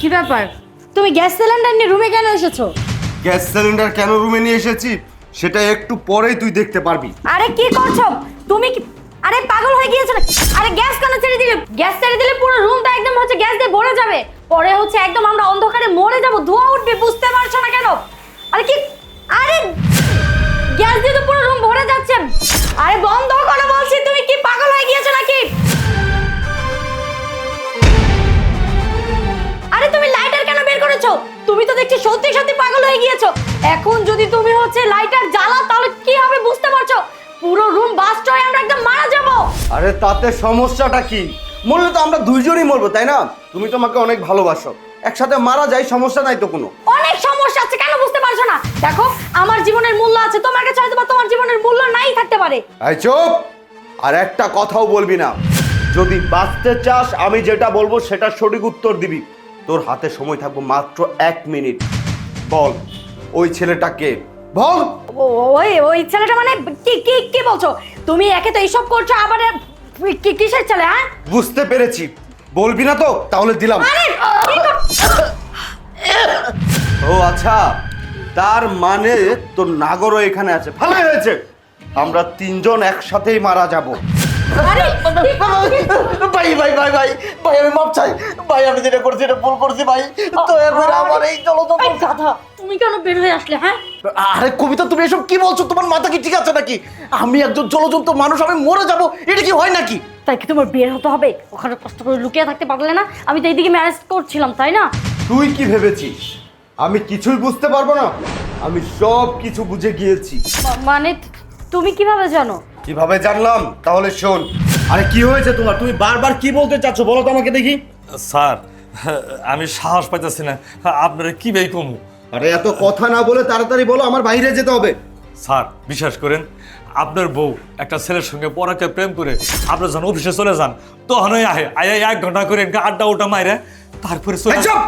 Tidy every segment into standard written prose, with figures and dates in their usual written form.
কি ব্যাপার? তুমি গ্যাস সিলিন্ডার নিয়ে রুমে কেন এসেছো? গ্যাস সিলিন্ডার কেন রুমে নিয়ে এসেছি সেটা একটু পরেই তুই দেখতে পারবি। আরে কি করছো তুমি? আরে পাগল হয়ে গিয়েছো নাকি? আরে গ্যাস কেন ছেড়ে দিলে? গ্যাস ছেড়ে দিলে পুরো রুমটা একদম হচ্ছে গ্যাস দিয়ে ভরে যাবে। পরে হচ্ছে একদম আমরা অন্ধকারে মরে যাব, ধোঁয়া উঠবে, বুঝতে পারছো না কেন? আরে কি? আরে গ্যাস দিয়ে তো পুরো রুম ভরে যাচ্ছে। আরে বন্ধ করো বলছি, তুমি কি পাগল হয়ে গিয়েছো নাকি? আরে তুমি লাইটার কেন বের করেছো? তুমি তো দেখছি সত্যি সত্যি পাগল হয়ে গিয়েছো। এখন যদি তুমি হচ্ছে লাইটার জ্বালাও তাহলে কি হবে বুঝতে পারছো? পুরো রুম বাস্ট হয়ে আমরা একদম মারা যাব। আরে তাতে সমস্যাটা কি? মরলে তো আমরা দুইজনই মরবো, তাই না? তুমি তো আমাকে অনেক ভালোবাসো, একসাথে মারা যাই, সমস্যা নাই তো কোনো। অনেক সমস্যা আছে, কেন বুঝতে পারছো না? দেখো আমার জীবনের মূল্য আছে, তোমার কাছে হয়তো বা তোমার জীবনের মূল্য নাই থাকতে পারে। এই চুপ! আর একটা কথাও বলবি না। যদি বাঁচতে চাস আমি যেটা বলবো সেটা সঠিক উত্তর দিবি। তোর হাতে সময় থাকবো মাত্র 1 মিনিট। বল ওই ছেলেটাকে, বল। ওই ওই ছেলেটা মানে কি কি কি বলছো তুমি? একে তো এইসব করছো, আবার কিসের ছেলে? হ্যাঁ বুঝতে পেরেছি, বলবি না তো তাহলে দিলাম। আরে ও আচ্ছা, তার মানে তোর নাগরও এখানে আছে। ভালো হয়েছে, আমরা তিনজন একসাথেই মারা যাব। আরে ভাই ভাই ভাই ভাই ভাই আমি মাপ চাই ভাই, আমি যেটা করছি এটা ভুল করছি ভাই। তো এখন আমার এই চলো তো। এই গাধা, তুমি কেন বের হয়ে আসলে? হ্যাঁ আরে কবিতা, তুমি এসব কি বলছো? তোমার মাথা কি ঠিক আছে নাকি? আমি একজন জলজন্ত মানুষ, আমি মরে যাব, এটা কি হয় নাকি? তাই কি তোমার বের হতে হবে? ওখানে কষ্ট করে লুকিয়ে থাকতে পারলে না? আমি তো এইদিকে ম্যানেজ করছিলাম, তাই না? তুই কি ভেবেছিস আমি কিছুই বুঝতে পারবো না? আমি সব কিছু বুঝে গিয়েছি। মানে তুমি কিভাবে জানো? কিভাবে জানলাম তাহলে শোন। আরে কি হয়েছে তোমার? তুমি বারবার কি বলতে চাচ্ছ বলো তো আমাকে দেখি। স্যার, আমি সাহস পাইতেছি না, আপনারা কি বেই কমু। আরে এত কথা না বলে তাড়াতাড়ি বলো, আমার বাইরে যেতে হবে। স্যার বিশ্বাস করেন, আপনার বউ একটা ছেলের সঙ্গে পরাকে প্রেম করে আপনার যখন অফিসে চলে যান তখনই আহে আয় 1 ঘন্টা করে আড্ডা উঠা মাইরে তারপরে চলে এই চুপ!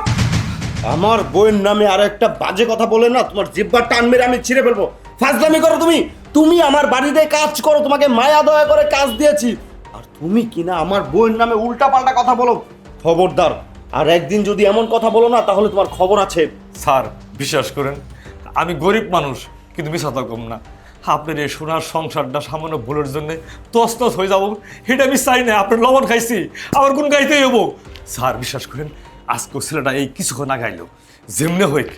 আমার বউয়ের নামে আর একটা বাজে কথা বলে না, তোমার জিহ্বা টান মেরে আমি ছিঁড়ে ফেলবো। ফাজলামি করো তুমি। তুমি আমার বাড়িতে কাজ করো, তোমাকে মায়া দয়া করে কাজ দিয়েছি, আর তুমি কিনা আমার বউয়ের নামে উল্টা পাল্টা কথা বলো। খবরদার, আর একদিন যদি এমন কথা বলো না তাহলে তোমার খবর আছে। স্যার বিশ্বাস করেন, আমি গরিব মানুষ কিন্তু মিশাতে কম না। আপনার এই সোনার সংসারটা সামান্য ভুলের জন্য তছনছ হয়ে যাবো এটা আমি চাই না। আপনার লবণ খাইছি, আবার কোন গাইতেই হবো। স্যার বিশ্বাস করেন, আজকে ছেলেটা এই কিছুক্ষণ না গাইলো, যেমনে হইক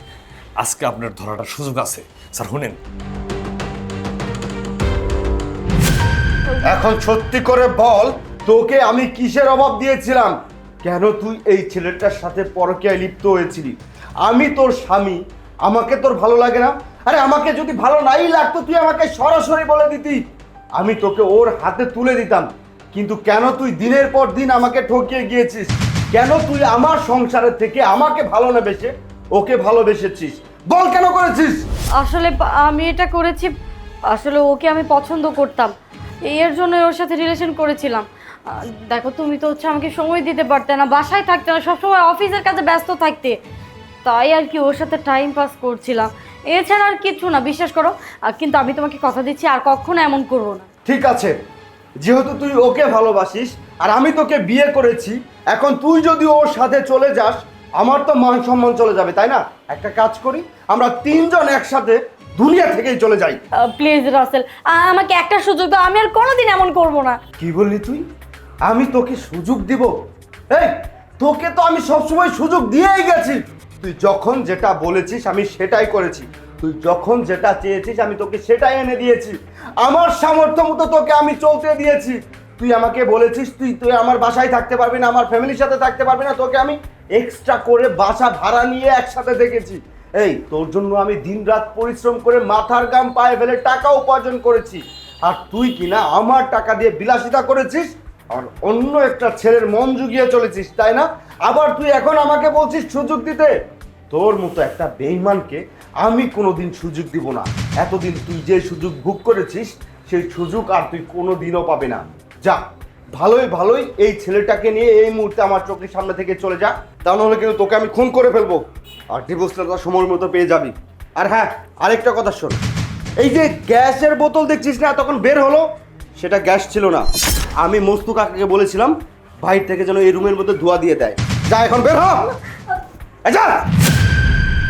আজকে আপনার ধরাটা সুযোগ আছে। স্যার শুনেন, এখন সত্যি করে বল, তোকে আমি কিসের অভাব দিয়েছিলাম? কেন তুই এই ছেলেটার সাথে পরকীয়ায় লিপ্ত হয়েছিলি? আমি তোর স্বামী, আমাকে তোর ভালো লাগে না? আরে আমাকে যদি ভালো নাই লাগতো তুই আমাকে সরাসরি বলে দিতি, আমি তোকে ওর হাতে তুলে দিতাম। কিন্তু কেন তুই দিনের পর দিন আমাকে ঠকিয়ে গিয়েছিস? কেন তুই আমার সংসারের থেকে আমাকে ভালো না বেসে ওকে ভালোবেসেছিস? বল কেন করেছিস? আসলে আমি এটা করেছি, আসলে ওকে আমি পছন্দ করতাম, এর জন্য ওর সাথে রিলেশন করেছিলাম। দেখো তুমি তো হচ্ছে আমাকে সময় দিতে পারতে না, বাসায় থাকতে না, সবসময় অফিসের কাজে ব্যস্ত থাকতে, তাই আর কি ওর সাথে টাইম পাস করছিলাম, এছাড়া আর কিছু না, বিশ্বাস করো। কিন্তু আমি তোমাকে কথা দিচ্ছি আর কখনো এমন করবো না। ঠিক আছে, যেহেতু তুই ওকে ভালোবাসিস আর আমি তোকে বিয়ে করেছি, এখন তুই যদি ওর সাথে চলে যাস আমার তো মান সম্মান চলে যাবে, তাই না? একটা কাজ করি, আমরা তিনজন একসাথে দুনিয়া থেকেই চলে যাই। প্লিজ রাসেল, আমাকে একটা সুযোগ দাও, আমি আর কোনোদিন এমন করবো না। কি বললি তুই? আমি তোকে সুযোগ দিব? এই, তোকে তো আমি সবসময় সুযোগ দিয়েই গেছি। তুই যখন যেটা বলেছিস আমি সেটাই করেছি, তুই যখন যেটা চেয়েছিস আমি তোকে সেটাই এনে দিয়েছি, আমার সামর্থ্য মতো তোকে আমি চলতে দিয়েছি। তুই আমাকে বলেছিস তুই তুই আমার বাসায় থাকতে পারবি না, আমার ফ্যামিলির সাথে থাকতে পারবি না, তোকে আমি এক্সট্রা করে বাসা ভাড়া নিয়ে একসাথে দেখেছি। এই তোর জন্য আমি দিনরাত পরিশ্রম করে মাথার ঘাম পায়ে ফেলে টাকা উপার্জন করেছি, আর তুই কিনা আমার টাকা দিয়ে বিলাসিতা করেছিস আর অন্য একটা ছেলের মন জুগিয়ে চলেছিস, তাই না? আবার তুই এখন আমাকে বলছিস সুযোগ দিতে। তোর মতো একটা বেঈমানকে আমি কোনোদিন সুযোগ দিব না। এতদিন তুই যে সুযোগ ভোগ করেছিস সেই সুযোগ আর তুই কোনোদিনও পাবে না। যা, ভালোই ভালোই এই ছেলেটাকে নিয়ে এই মুহূর্তে আমার চোখের সামনে থেকে চলে যা, তা নাহলে কিন্তু তোকে আমি খুন করে ফেলবো, আর ডিভোর্স লেটার সময় মতো পেয়ে যাবি। আর হ্যাঁ, আরেকটা কথা শোন, এই যে গ্যাসের বোতল দেখছিস না তখন বের হলো, সেটা গ্যাস ছিল না। আমি মস্তু কাকাকে বলেছিলাম বাইরে থেকে যেন এই রুমের মধ্যে ধোয়া দিয়ে দেয়। যা এখন বের হ। এই চল